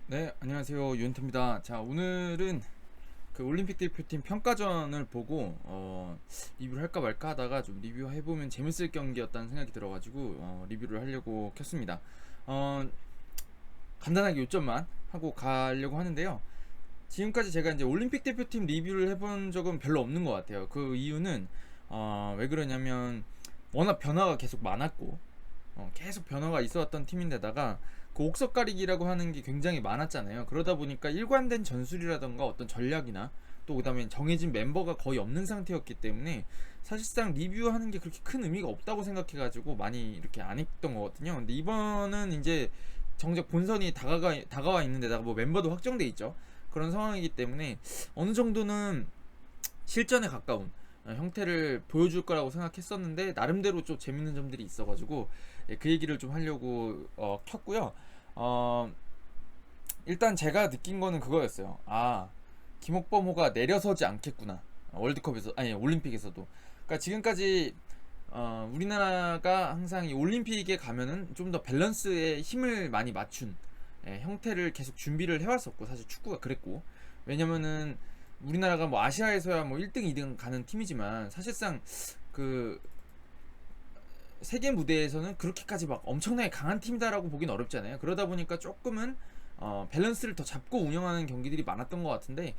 네, 안녕하세요. 유현태입니다. 자, 오늘은 그 올림픽 대표팀 평가전을 보고 리뷰를 할까 말까 하다가 좀 리뷰해보면 재밌을 경기였다는 생각이 들어가지고 리뷰를 하려고 켰습니다. 어, 간단하게 요점만 하고 가려고 하는데요. 지금까지 제가 이제 올림픽 대표팀 리뷰를 해본 적은 별로 없는 것 같아요. 그 이유는 왜 그러냐면 워낙 변화가 계속 많았고 계속 변화가 있어왔던 팀인데다가 그 옥석 가리기라고 하는 게 굉장히 많았잖아요. 그러다 보니까 일관된 전술이라던가 어떤 전략이나 또 그다음에 정해진 멤버가 거의 없는 상태였기 때문에 사실상 리뷰하는 게 그렇게 큰 의미가 없다고 생각해가지고 많이 이렇게 안 했던 거거든요. 근데 이번은 이제 정작 본선이 다가와 있는데다가 뭐 멤버도 확정돼 있죠. 그런 상황이기 때문에 어느 정도는 실전에 가까운 형태를 보여줄 거라고 생각했었는데 나름대로 좀 재밌는 점들이 있어가지고 그 얘기를 좀 하려고 켰고요. 어, 일단 제가 느낀 거는 그거였어요. 아, 김옥범호가 내려서지 않겠구나. 월드컵에서 아니 올림픽에서도. 그러니까 지금까지 우리나라가 항상 이 올림픽에 가면은 좀 더 밸런스에 힘을 많이 맞춘 형태를 계속 준비를 해왔었고 사실 축구가 그랬고 왜냐면은 우리나라가 뭐 아시아에서야 뭐 1등, 2등 가는 팀이지만 사실상 그 세계 무대에서는 그렇게까지 막 엄청나게 강한 팀이다라고 보긴 어렵잖아요. 그러다 보니까 조금은 밸런스를 더 잡고 운영하는 경기들이 많았던 것 같은데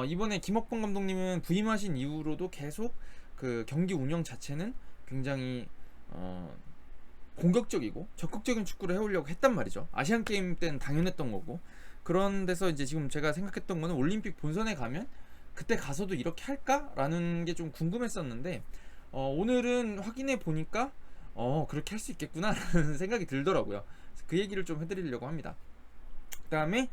이번에 김학범 감독님은 부임하신 이후로도 계속 그 경기 운영 자체는 굉장히 공격적이고 적극적인 축구를 해오려고 했단 말이죠. 아시안 게임 때는 당연했던 거고. 그런 데서 이제 지금 제가 생각했던 거는 올림픽 본선에 가면 그때 가서도 이렇게 할까라는 게 좀 궁금했었는데 오늘은 확인해 보니까 그렇게 할 수 있겠구나라는 생각이 들더라고요. 그 얘기를 좀 해드리려고 합니다. 그다음에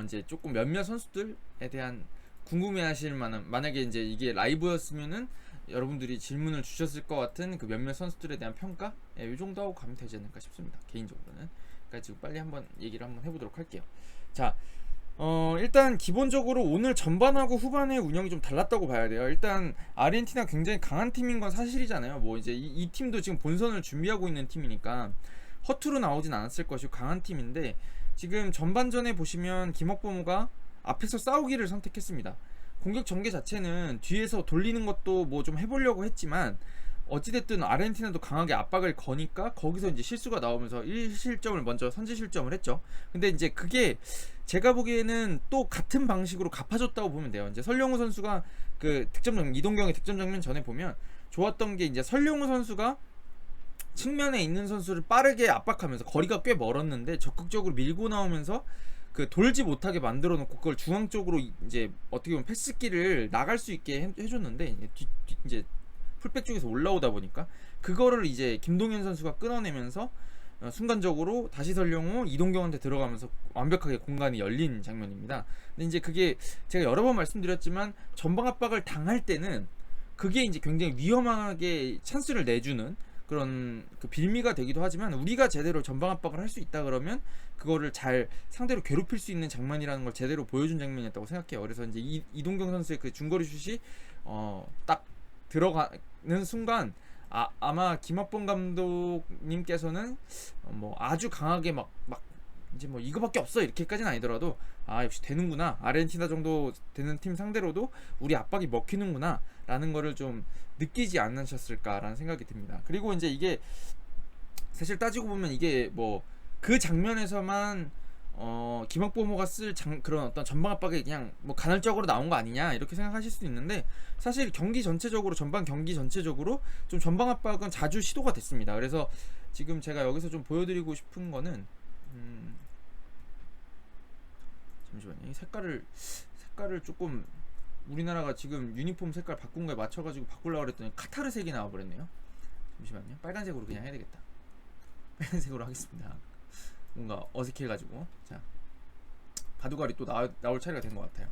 이제 조금 몇몇 선수들에 대한 궁금해하실 만한 만약에 이제 이게 라이브였으면은 여러분들이 질문을 주셨을 것 같은 그 몇몇 선수들에 대한 평가 이 정도 하고 가면 되지 않을까 싶습니다. 개인적으로는. 그러니까 지금 빨리 한번 얘기를 한번 해보도록 할게요. 자, 일단 기본적으로 오늘 전반하고 후반의 운영이 좀 달랐다고 봐야 돼요. 일단 아르헨티나 굉장히 강한 팀인 건 사실이잖아요. 뭐 이제 이 팀도 지금 본선을 준비하고 있는 팀이니까 허투루 나오진 않았을 것이고 강한 팀인데 지금 전반전에 보시면 김학범호가 앞에서 싸우기를 선택했습니다. 공격 전개 자체는 뒤에서 돌리는 것도 뭐 좀 해보려고 했지만 어찌됐든 아르헨티나도 강하게 압박을 거니까 거기서 이제 실수가 나오면서 1실점을 먼저 선제 실점을 했죠. 근데 이제 그게 제가 보기에는 또 같은 방식으로 갚아줬다고 보면 돼요. 이제 설령우 선수가 그 득점 장면, 이동경의 득점 장면 전에 보면 좋았던 게 이제 설령우 선수가 측면에 있는 선수를 빠르게 압박하면서 거리가 꽤 멀었는데 적극적으로 밀고 나오면서 그 돌지 못하게 만들어 놓고 그걸 중앙 쪽으로 이제 어떻게 보면 패스기를 나갈 수 있게 해줬는데 이제 풀백 쪽에서 올라오다 보니까 그거를 이제 김동현 선수가 끊어내면서 순간적으로 다시 설령우 이동경한테 들어가면서 완벽하게 공간이 열린 장면입니다. 근데 이제 그게 제가 여러 번 말씀드렸지만 전방 압박을 당할 때는 그게 이제 굉장히 위험하게 찬스를 내주는 그런 그 빌미가 되기도 하지만 우리가 제대로 전방 압박을 할 수 있다 그러면 그거를 잘 상대로 괴롭힐 수 있는 장면이라는 걸 제대로 보여준 장면이었다고 생각해요. 그래서 이제 이동경 선수의 그 중거리 슛이 딱 들어가는 순간 아마 김학범 감독님께서는 뭐 아주 강하게 막 이제 뭐 이거밖에 없어 이렇게까지는 아니더라도 아 역시 되는구나 아르헨티나 정도 되는 팀 상대로도 우리 압박이 먹히는구나 라는 거를 좀 느끼지 않으셨을까라는 생각이 듭니다. 그리고 이제 이게 사실 따지고 보면 이게 뭐 그 장면에서만 김학범호가 쓸 그런 어떤 전방 압박이 그냥 뭐 간헐적으로 나온 거 아니냐 이렇게 생각하실 수도 있는데 사실 경기 전체적으로 전반 경기 전체적으로 좀 전방 압박은 자주 시도가 됐습니다. 그래서 지금 제가 여기서 좀 보여드리고 싶은 거는 잠시만요. 이 색깔을 조금 우리나라가 지금 유니폼 색깔 바꾼 거에 맞춰가지고 바꾸려고 그랬더니 카타르색이 나와버렸네요. 잠시만요. 빨간색으로 그냥 해야 되겠다. 빨간색으로 하겠습니다. 뭔가 어색해가지고 자 바둑알이 또 나올 차례가 된 것 같아요.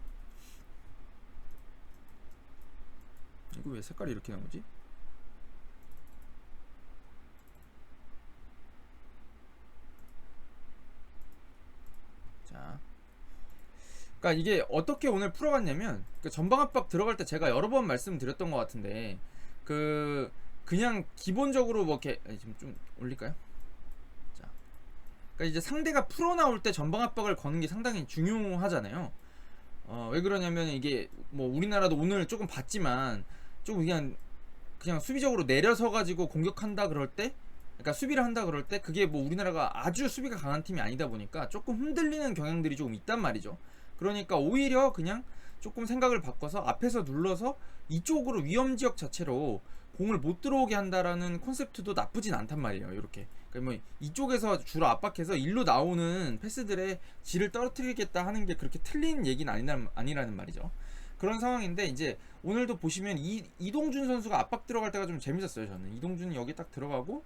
이거 왜 색깔이 이렇게 나오지? 자, 그러니까 이게 어떻게 오늘 풀어갔냐면 그 전방 압박 들어갈 때 제가 여러 번 말씀드렸던 것 같은데 그냥 기본적으로 뭐 이렇게 좀 올릴까요? 자, 그러니까 그러니까 이제 상대가 풀어 나올 때 전방 압박을 거는 게 상당히 중요하잖아요. 왜 그러냐면 이게 뭐 우리나라도 오늘 조금 봤지만 좀 그냥 수비적으로 내려서 가지고 공격한다 그럴 때, 그러니까 수비를 한다 그럴 때 그게 뭐 우리나라가 아주 수비가 강한 팀이 아니다 보니까 조금 흔들리는 경향들이 조금 있단 말이죠. 그러니까 오히려 그냥 조금 생각을 바꿔서 앞에서 눌러서 이쪽으로 위험 지역 자체로 공을 못 들어오게 한다라는 콘셉트도 나쁘진 않단 말이에요. 이렇게. 그러니까 뭐 이쪽에서 주로 압박해서 일로 나오는 패스들의 질을 떨어뜨리겠다 하는 게 그렇게 틀린 얘기는 아니라는 말이죠. 그런 상황인데 이제 오늘도 보시면 이동준 선수가 압박 들어갈 때가 좀 재밌었어요. 저는 이동준이 여기 딱 들어가고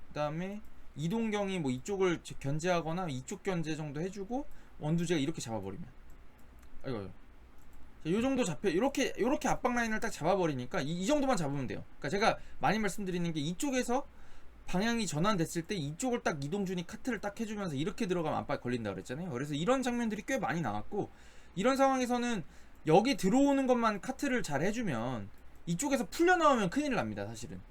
그다음에 이동경이 뭐 이쪽을 견제하거나 이쪽 견제 정도 해주고 원두재가 이렇게 잡아버리면, 아이고, 요 정도 잡혀 이렇게 압박 라인을 딱 잡아버리니까 이 정도만 잡으면 돼요. 그러니까 제가 많이 말씀드리는 게 이쪽에서 방향이 전환됐을 때 이쪽을 딱 이동준이 카트를 딱 해주면서 이렇게 들어가면 압박 걸린다 그랬잖아요. 그래서 이런 장면들이 꽤 많이 나왔고, 이런 상황에서는 여기 들어오는 것만 카트를 잘 해주면 이쪽에서 풀려 나오면 큰일 납니다. 사실은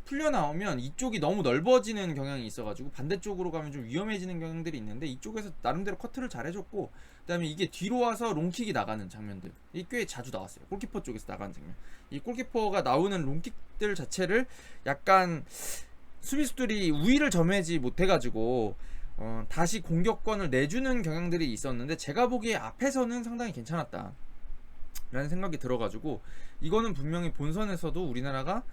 풀려 나오면 이쪽이 너무 넓어지는 경향이 있어가지고 반대쪽으로 가면 좀 위험해지는 경향들이 있는데, 이쪽에서 나름대로 커트를 잘 해줬고, 그 다음에 이게 뒤로 와서 롱킥이 나가는 장면들이 꽤 자주 나왔어요. 골키퍼 쪽에서 나가는 장면. 이 골키퍼가 나오는 롱킥들 자체를 약간 수비수들이 우위를 점하지 못해가지고 다시 공격권을 내주는 경향들이 있었는데, 제가 보기에 앞에서는 상당히 괜찮았다 라는 생각이 들어가지고 이거는 분명히 본선에서도 우리나라가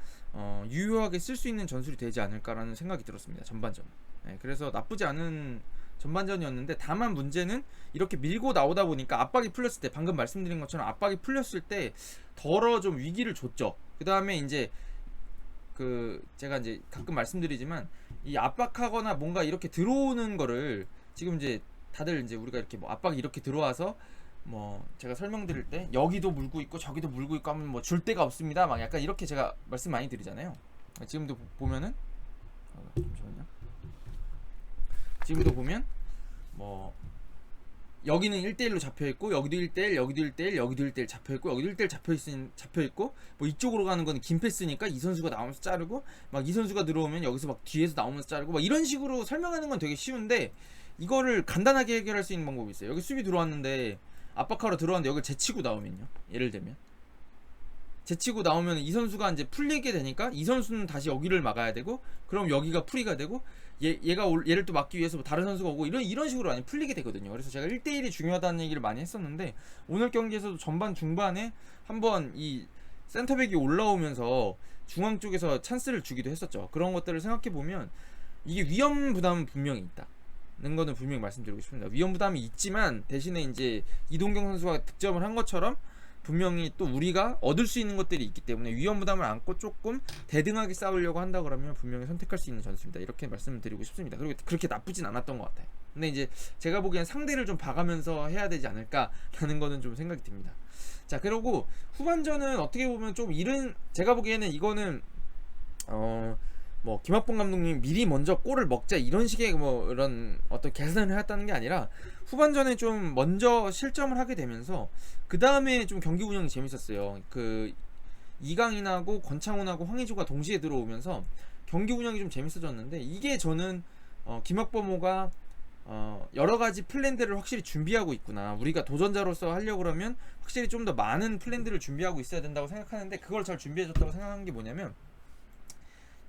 유효하게 쓸 수 있는 전술이 되지 않을까라는 생각이 들었습니다. 전반전. 네, 그래서 나쁘지 않은 전반전이었는데, 다만 문제는 이렇게 밀고 나오다 보니까 압박이 풀렸을 때, 방금 말씀드린 것처럼 압박이 풀렸을 때 덜어 좀 위기를 줬죠. 그 다음에 이제 제가 이제 가끔 말씀드리지만 이 압박하거나 뭔가 이렇게 들어오는 거를 지금 이제 다들 이제 우리가 이렇게 뭐 압박이 이렇게 들어와서 뭐 제가 설명드릴 때 여기도 물고 있고 저기도 물고 있고 하면 뭐 줄 데가 없습니다 막 약간 이렇게 제가 말씀 많이 드리잖아요. 지금도 보면은 잠시만요. 지금도 보면 뭐 여기는 1대1로 잡혀있고 여기도 1대1 여기도 1대1 여기도 1대1 잡혀있고 여기도 1대1 잡혀있고 뭐 이쪽으로 가는 거는 긴 패스니까 이 선수가 나오면서 자르고, 막 이 선수가 들어오면 여기서 막 뒤에서 나오면서 자르고, 막 이런 식으로 설명하는 건 되게 쉬운데 이거를 간단하게 해결할 수 있는 방법이 있어요. 여기 수비 들어왔는데 압박하러 들어왔는데 여기를 제치고 나오면요, 예를 들면 제치고 나오면 이 선수가 이제 풀리게 되니까 이 선수는 다시 여기를 막아야 되고, 그럼 여기가 프리가 되고 얘를 또 막기 위해서 뭐 다른 선수가 오고 이런 식으로 많이 풀리게 되거든요. 그래서 제가 1대1이 중요하다는 얘기를 많이 했었는데, 오늘 경기에서도 전반 중반에 한번 이 센터백이 올라오면서 중앙 쪽에서 찬스를 주기도 했었죠. 그런 것들을 생각해보면 이게 위험 부담은 분명히 있다는 거는 분명히 말씀드리고 싶습니다. 위험 부담이 있지만 대신에 이제 이동경 선수가 득점을 한 것처럼 분명히 또 우리가 얻을 수 있는 것들이 있기 때문에 위험 부담을 안고 조금 대등하게 싸우려고 한다 그러면 분명히 선택할 수 있는 전술입니다. 이렇게 말씀을 드리고 싶습니다. 그리고 그렇게 나쁘진 않았던 것 같아요. 근데 이제 제가 보기엔 상대를 좀 봐가면서 해야 되지 않을까라는 거는 좀 생각이 듭니다. 자, 그리고 후반전은 어떻게 보면 좀 제가 보기에는 이거는 뭐 김학봉 감독님 미리 먼저 골을 먹자 이런 식의 뭐 이런 어떤 계산을 했다는 게 아니라, 후반전에 좀 먼저 실점을 하게 되면서 그 다음에 좀 경기 운영이 재밌었어요. 이강인하고 권창훈하고 황의조가 동시에 들어오면서 경기 운영이 좀 재밌어졌는데, 이게 저는 김학범호가 여러 가지 플랜들을 확실히 준비하고 있구나, 우리가 도전자로서 하려고 그러면 확실히 좀 더 많은 플랜들을 준비하고 있어야 된다고 생각하는데, 그걸 잘 준비해줬다고 생각하는 게 뭐냐면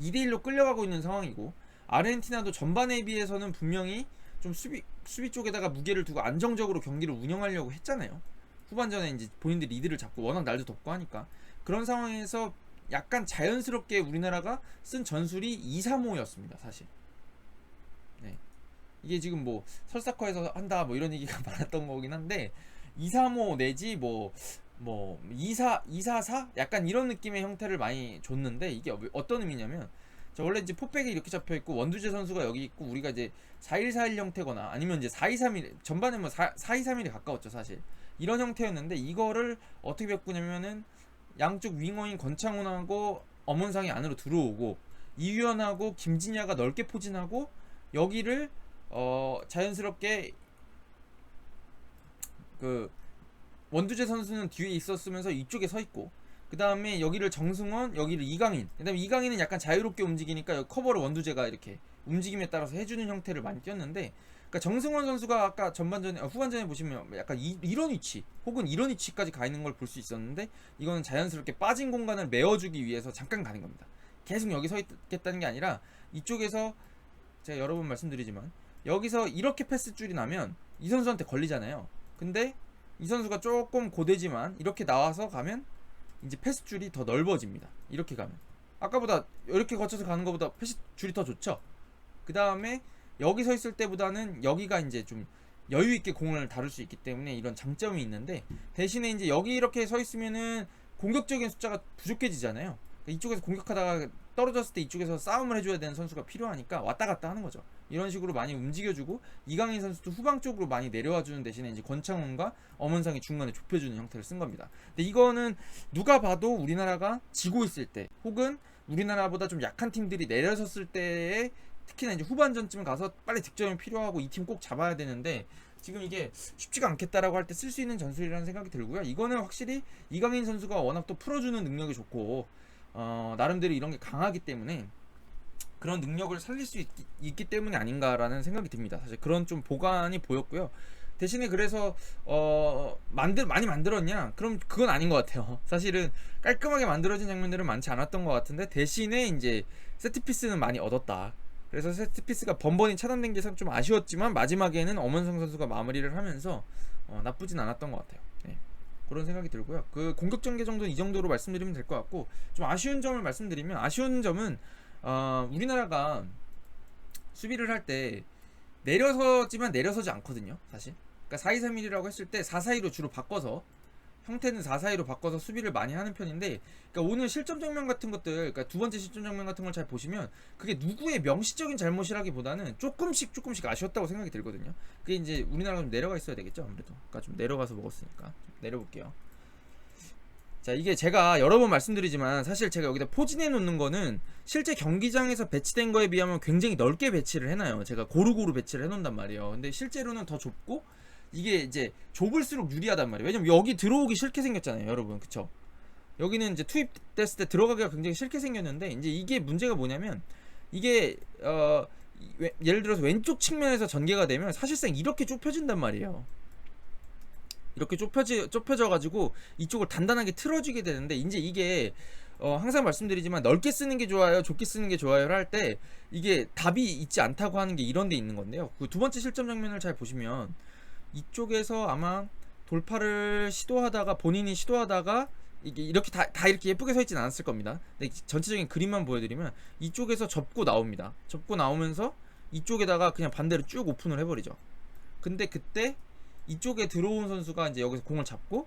2대1로 끌려가고 있는 상황이고, 아르헨티나도 전반에 비해서는 분명히 좀 수비 쪽에다가 무게를 두고 안정적으로 경기를 운영하려고 했잖아요. 후반전에 이제 본인들이 리드를 잡고 워낙 날도 덥고 하니까. 그런 상황에서 약간 자연스럽게 우리나라가 쓴 전술이 2-3-5였습니다 사실. 네. 이게 지금 뭐 설사커에서 한다 뭐 이런 얘기가 많았던 거긴 한데, 2-3-5 내지 뭐 2-4 약간 이런 느낌의 형태를 많이 줬는데, 이게 어떤 의미냐면, 원래 이제 포백이 이렇게 잡혀있고 원두재 선수가 여기 있고 우리가 이제 4-1-4-1 형태거나 아니면 이제 4-2-3-1, 전반에 뭐 4-2-3-1이 가까웠죠 사실. 이런 형태였는데, 이거를 어떻게 바꾸냐면은 양쪽 윙어인 권창훈하고 엄원상이 안으로 들어오고 이규현하고 김진야가 넓게 포진하고 여기를 자연스럽게 원두재 선수는 뒤에 있었으면서 이쪽에 서 있고, 그 다음에 여기를 정승원, 여기를 이강인, 그 다음에 이강인은 약간 자유롭게 움직이니까 여기 커버를 원두재가 이렇게 움직임에 따라서 해주는 형태를 많이 띄었는데, 그러니까 정승원 선수가 아까 전반전에 후반전에 보시면 약간 이런 위치 혹은 이런 위치까지 가 있는 걸 볼 수 있었는데 이거는 자연스럽게 빠진 공간을 메워주기 위해서 잠깐 가는 겁니다. 계속 여기 서 있겠다는 게 아니라 이쪽에서 제가 여러 번 말씀드리지만 여기서 이렇게 패스 줄이 나면 이 선수한테 걸리잖아요. 근데 이 선수가 조금 고되지만 이렇게 나와서 가면 이제 패스 줄이 더 넓어집니다. 이렇게 가면 아까보다 이렇게 거쳐서 가는 것보다 패스 줄이 더 좋죠. 그 다음에 여기 서 있을 때보다는 여기가 이제 좀 여유 있게 공을 다룰 수 있기 때문에 이런 장점이 있는데 대신에 이제 여기 이렇게 서 있으면은 공격적인 숫자가 부족해지잖아요. 그러니까 이쪽에서 공격하다가 떨어졌을 때 이쪽에서 싸움을 해줘야 되는 선수가 필요하니까 왔다 갔다 하는 거죠. 이런 식으로 많이 움직여주고 이강인 선수도 후방 쪽으로 많이 내려와주는 대신에 이제 권창훈과 엄원상이 중간에 좁혀주는 형태를 쓴 겁니다. 근데 이거는 누가 봐도 우리나라가 지고 있을 때 혹은 우리나라보다 좀 약한 팀들이 내려섰을 때에 특히나 이제 후반전쯤 가서 빨리 득점이 필요하고 이 팀 꼭 잡아야 되는데 지금 이게 쉽지가 않겠다라고 할 때 쓸 수 있는 전술이라는 생각이 들고요. 이거는 확실히 이강인 선수가 워낙 또 풀어주는 능력이 좋고 나름대로 이런 게 강하기 때문에 그런 능력을 살릴 수 있기 때문에 아닌가라는 생각이 듭니다. 사실 그런 좀 보관이 보였고요. 대신에 그래서 많이 만들었냐? 그럼 그건 아닌 것 같아요. 사실은 깔끔하게 만들어진 장면들은 많지 않았던 것 같은데 대신에 이제 세트피스는 많이 얻었다. 그래서 세트피스가 번번이 차단된 게 좀 아쉬웠지만 마지막에는 엄원성 선수가 마무리를 하면서 나쁘진 않았던 것 같아요. 네. 그런 생각이 들고요. 그 공격 전개 정도는 이 정도로 말씀드리면 될 것 같고 좀 아쉬운 점을 말씀드리면 아쉬운 점은 우리나라가 수비를 할 때 내려서지만 내려서지 않거든요. 사실 그러니까 4-2-3-1이라고 했을 때 4-4-2로 주로 바꿔서 형태는 4-4-2로 바꿔서 수비를 많이 하는 편인데 그러니까 오늘 실점 장면 같은 것들 그러니까 두 번째 실점 장면 같은 걸 잘 보시면 그게 누구의 명시적인 잘못이라기보다는 조금씩 아쉬웠다고 생각이 들거든요. 그게 이제 우리나라가 좀 내려가 있어야 되겠죠. 아무래도 그러니까 좀 내려가서 먹었으니까 좀 내려볼게요. 자, 이게 제가 여러 번 말씀드리지만 사실 제가 여기다 포진해 놓는 거는 실제 경기장에서 배치된 거에 비하면 굉장히 넓게 배치를 해놔요. 제가 고루고루 배치를 해놓는단 말이에요. 근데 실제로는 더 좁고 이게 이제 좁을수록 유리하단 말이에요. 왜냐면 여기 들어오기 싫게 생겼잖아요, 여러분. 그쵸? 여기는 이제 투입됐을 때 들어가기가 굉장히 싫게 생겼는데 이제 이게 문제가 뭐냐면 이게 예를 들어서 왼쪽 측면에서 전개가 되면 사실상 이렇게 좁혀진단 말이에요. 이렇게 좁혀져 가지고 이쪽을 단단하게 틀어주게 되는데 이제 이게 항상 말씀드리지만 넓게 쓰는 게 좋아요, 좁게 쓰는 게 좋아요를 할 때 이게 답이 있지 않다고 하는 게 이런 데 있는 건데요. 그 두 번째 실점 장면을 잘 보시면 이쪽에서 아마 돌파를 본인이 시도하다가 이게 이렇게 다 이렇게 예쁘게 서 있진 않았을 겁니다. 근데 전체적인 그림만 보여드리면 이쪽에서 접고 나옵니다. 접고 나오면서 이쪽에다가 그냥 반대로 쭉 오픈을 해버리죠. 근데 그때 이쪽에 들어온 선수가 이제 여기서 공을 잡고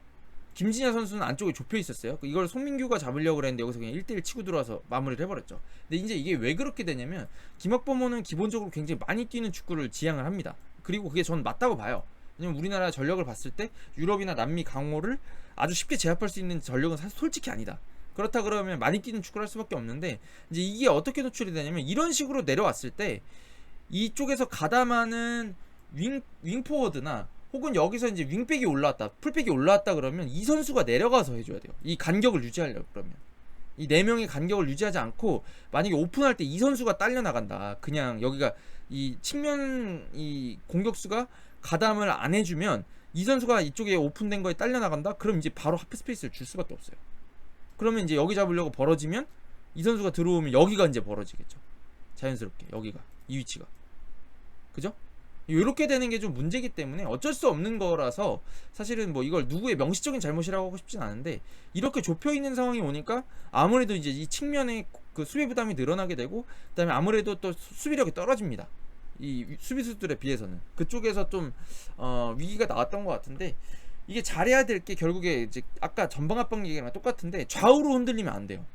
김진야 선수는 안쪽에 좁혀 있었어요. 이걸 송민규가 잡으려고 그랬는데 여기서 그냥 1대1 치고 들어와서 마무리를 해버렸죠. 근데 이제 이게 왜 그렇게 되냐면 김학범호는 기본적으로 굉장히 많이 뛰는 축구를 지향을 합니다. 그리고 그게 전 맞다고 봐요. 왜냐면 우리나라 전력을 봤을 때 유럽이나 남미 강호를 아주 쉽게 제압할 수 있는 전력은 사실 솔직히 아니다. 그렇다 그러면 많이 뛰는 축구를 할 수밖에 없는데 이제 이게 어떻게 노출이 되냐면 이런 식으로 내려왔을 때 이쪽에서 가담하는 윙포워드나 혹은 여기서 이제 윙백이 올라왔다, 풀백이 올라왔다 그러면 이 선수가 내려가서 해줘야 돼요. 이 간격을 유지하려고 그러면 이 4명의 간격을 유지하지 않고 만약에 오픈할 때 이 선수가 딸려 나간다. 그냥 여기가 이 측면 이 공격수가 가담을 안 해주면 이 선수가 이쪽에 오픈된 거에 딸려 나간다. 그럼 이제 바로 하프 스페이스를 줄 수밖에 없어요. 그러면 이제 여기 잡으려고 벌어지면 이 선수가 들어오면 여기가 이제 벌어지겠죠. 자연스럽게 여기가 이 위치가 그죠? 이렇게 되는 게 좀 문제기 때문에 어쩔 수 없는 거라서 사실은 뭐 이걸 누구의 명시적인 잘못이라고 하고 싶진 않은데 이렇게 좁혀 있는 상황이 오니까 아무래도 이제 이 측면에 그 수비 부담이 늘어나게 되고 그다음에 아무래도 또 수비력이 떨어집니다. 이 수비수들에 비해서는 그쪽에서 좀 위기가 나왔던 것 같은데 이게 잘해야 될 게 결국에 이제 아까 전방 압박 얘기랑 똑같은데 좌우로 흔들리면 안 돼요.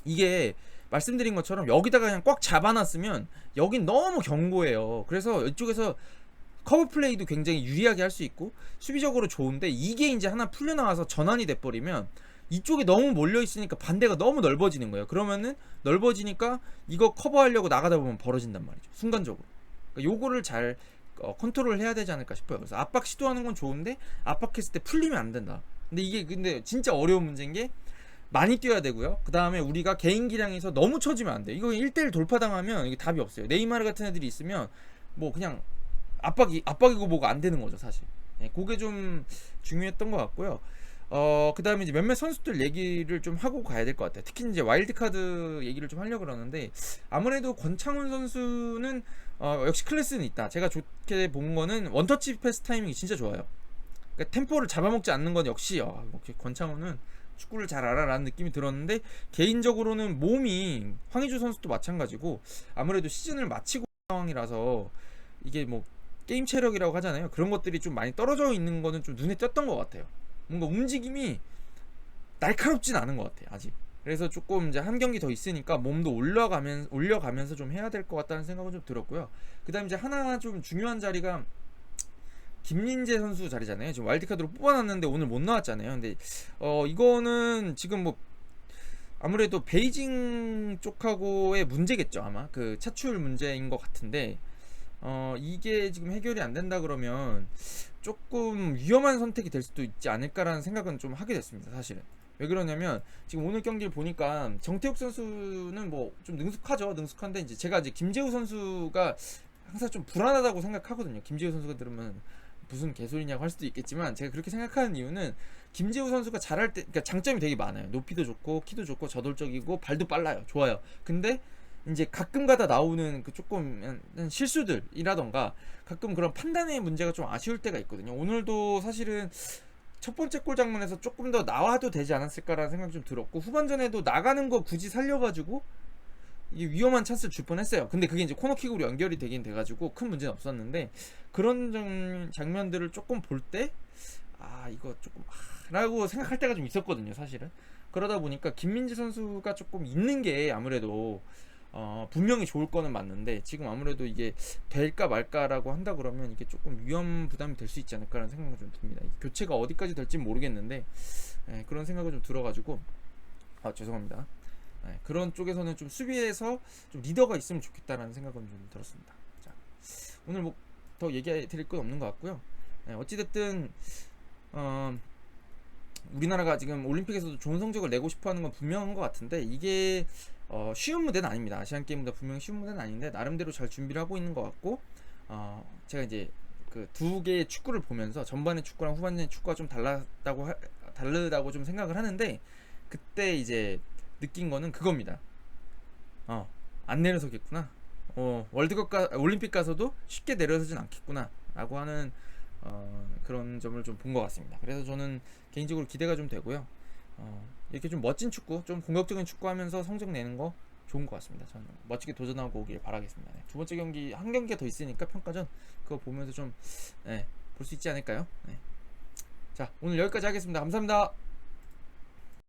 이게 말씀드린 것처럼 여기다가 그냥 꽉 잡아놨으면 여긴 너무 견고해요. 그래서 이쪽에서 커브 플레이도 굉장히 유리하게 할 수 있고 수비적으로 좋은데 이게 이제 하나 풀려나와서 전환이 돼버리면 이쪽에 너무 몰려있으니까 반대가 너무 넓어지는 거예요. 그러면은 넓어지니까 이거 커버하려고 나가다 보면 벌어진단 말이죠. 순간적으로. 그러니까 요거를 잘 컨트롤 해야 되지 않을까 싶어요. 그래서 압박 시도하는 건 좋은데 압박했을 때 풀리면 안 된다. 근데 이게 근데 진짜 어려운 문제인 게 많이 뛰어야 되고요. 그 다음에 우리가 개인 기량에서 너무 처지면 안 돼. 이거 1대1 돌파당하면 이게 답이 없어요. 네이마르 같은 애들이 있으면 뭐 그냥 압박이고 뭐가 안 되는 거죠 사실. 예, 그게 좀 중요했던 것 같고요. 그다음에 이제 몇몇 선수들 얘기를 좀 하고 가야 될 것 같아요. 특히 이제 와일드카드 얘기를 좀 하려고 그러는데 아무래도 권창훈 선수는 역시 클래스는 있다. 제가 좋게 본 거는 원터치 패스 타이밍이 진짜 좋아요. 그러니까 템포를 잡아먹지 않는 건 역시 권창훈은 축구를 잘 알아라는 느낌이 들었는데 개인적으로는 몸이 황의조 선수도 마찬가지고 아무래도 시즌을 마치고 있는 상황이라서 이게 뭐 게임 체력이라고 하잖아요. 그런 것들이 좀 많이 떨어져 있는 거는 좀 눈에 띄었던 것 같아요. 뭔가 움직임이 날카롭진 않은 것 같아요 아직. 그래서 조금 이제 한 경기 더 있으니까 몸도 올려가면서 좀 해야 될 것 같다는 생각은 좀 들었고요. 그다음 이제 하나 좀 중요한 자리가 김민재 선수 자리잖아요. 지금 와일드카드로 뽑아놨는데 오늘 못 나왔잖아요. 근데 이거는 지금 뭐 아무래도 베이징 쪽하고의 문제겠죠. 아마 그 차출 문제인 것 같은데 이게 지금 해결이 안 된다 그러면 조금 위험한 선택이 될 수도 있지 않을까라는 생각은 좀 하게 됐습니다. 사실은. 왜 그러냐면 지금 오늘 경기를 보니까 정태욱 선수는 뭐 좀 능숙하죠. 능숙한데 이제 제가 이제 김재우 선수가 항상 좀 불안하다고 생각하거든요. 김재우 선수가 들으면 무슨 개소리냐고 할 수도 있겠지만 제가 그렇게 생각하는 이유는 김재우 선수가 잘할 때 그러니까 장점이 되게 많아요. 높이도 좋고 키도 좋고 저돌적이고 발도 빨라요. 좋아요. 근데 이제 가끔가다 나오는 그 조금 실수들이라던가 가끔 그런 판단의 문제가 좀 아쉬울 때가 있거든요. 오늘도 사실은 첫 번째 골 장면에서 조금 더 나와도 되지 않았을까라는 생각이 좀 들었고 후반전에도 나가는 거 굳이 살려가지고 이게 위험한 찬스를 줄 뻔했어요. 근데 그게 이제 코너킥으로 연결이 되긴 돼가지고 큰 문제는 없었는데 그런 장면들을 조금 볼 때 이거 조금 라고 생각할 때가 좀 있었거든요 사실은. 그러다 보니까 김민재 선수가 조금 있는 게 아무래도 분명히 좋을 거는 맞는데 지금 아무래도 이게 될까 말까라고 한다 그러면 이게 조금 위험 부담이 될 수 있지 않을까라는 생각이 좀 듭니다. 교체가 어디까지 될지 모르겠는데 그런 생각이 좀 들어가지고 죄송합니다. 그런 쪽에서는 좀 수비에서 좀 리더가 있으면 좋겠다라는 생각은 좀 들었습니다. 자, 오늘 뭐 더 얘기 드릴 건 없는 것 같고요. 어찌됐든 우리나라가 지금 올림픽에서도 좋은 성적을 내고 싶어하는 건 분명한 것 같은데 이게 쉬운 무대는 아닙니다. 아시안 게임보다 분명히 쉬운 무대는 아닌데 나름대로 잘 준비를 하고 있는 것 같고 제가 이제 그 두 개의 축구를 보면서 전반의 축구랑 후반전의 축구가 좀 다르다고 좀 생각을 하는데 그때 이제 느낀 거는 그겁니다. 안 내려서겠구나. 올림픽 가서도 쉽게 내려서진 않겠구나 라고 하는 그런 점을 좀 본 것 같습니다. 그래서 저는 개인적으로 기대가 좀 되고요. 이렇게 좀 멋진 축구, 좀 공격적인 축구 하면서 성적 내는 거 좋은 것 같습니다. 저는 멋지게 도전하고 오길 바라겠습니다. 두 번째 경기, 한 경기가 더 있으니까 평가전 그거 보면서 좀 볼 수 있지 않을까요? 자, 오늘 여기까지 하겠습니다. 감사합니다.